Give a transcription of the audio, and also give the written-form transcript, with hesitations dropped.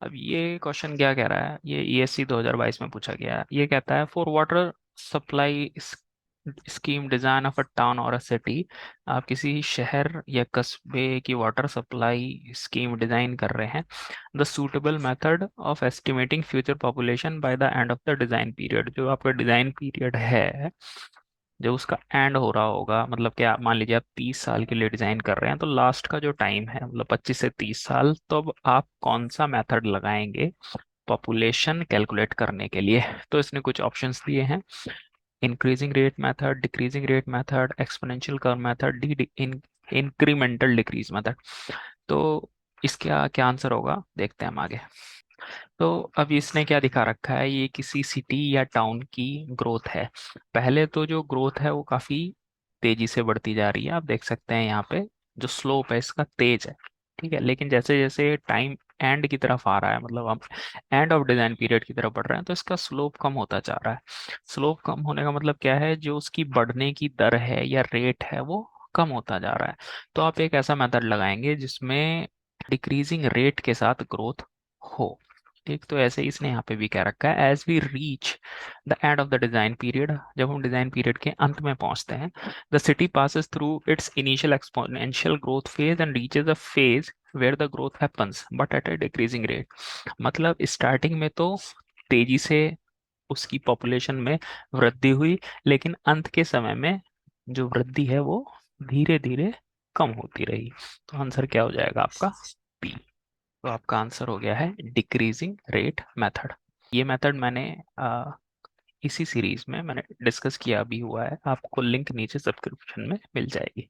अब ये क्वेश्चन क्या कह रहा है, ये ईएससी 2022 में पूछा गया है। ये कहता है for water supply scheme design of a town और अ सिटी। आप किसी शहर या कस्बे की वाटर सप्लाई स्कीम डिजाइन कर रहे हैं। The suitable method of estimating future population by the end of the design period. जो आपका डिजाइन पीरियड है, जब उसका एंड हो रहा होगा, मतलब क्या, मान लीजिए आप 30 साल के लिए डिजाइन कर रहे हैं, तो लास्ट का जो टाइम है मतलब 25 से 30 साल, तो अब आप कौन सा मेथड लगाएंगे पॉपुलेशन कैलकुलेट करने के लिए। तो इसने कुछ ऑप्शंस दिए हैं: increasing rate method, decreasing rate method, exponential curve method, D incremental decrease method. तो इसका क्या आंसर होगा, देखते हैं हम आगे। तो अब इसने क्या दिखा रखा है, ये किसी सिटी या टाउन की ग्रोथ है। पहले तो जो ग्रोथ है वो काफी तेजी से बढ़ती जा रही है, आप देख सकते हैं यहाँ पे जो स्लोप है इसका तेज है। ठीक है, लेकिन जैसे जैसे टाइम एंड की तरफ आ रहा है, मतलब हम एंड ऑफ डिजाइन पीरियड की तरफ बढ़ रहे हैं, तो इसका स्लोप कम होता जा रहा है। स्लोप कम होने का मतलब क्या है, जो उसकी बढ़ने की दर है या रेट है वो कम होता जा रहा है। तो आप एक ऐसा मेथड लगाएंगे जिसमें डिक्रीजिंग रेट के साथ ग्रोथ हो। ठीक, तो ऐसे ही इसने यहाँ पे भी कह रखा है as we reach the end of the design period. जब हम डिजाइन पीरियड के अंत में पहुंचते हैं, the city passes through its initial exponential growth phase and reaches a phase where the growth happens but at a decreasing rate. मतलब starting में तो तेजी से उसकी पॉपुलेशन में वृद्धि हुई, लेकिन अंत के समय में जो वृद्धि है वो धीरे धीरे कम होती रही। तो आंसर क्या हो जाएगा आपका, बी। तो आपका आंसर हो गया है डिक्रीजिंग रेट मेथड। ये मेथड मैंने इसी सीरीज में मैंने डिस्कस किया भी हुआ है, आपको लिंक नीचे सब्सक्रिप्शन में मिल जाएगी।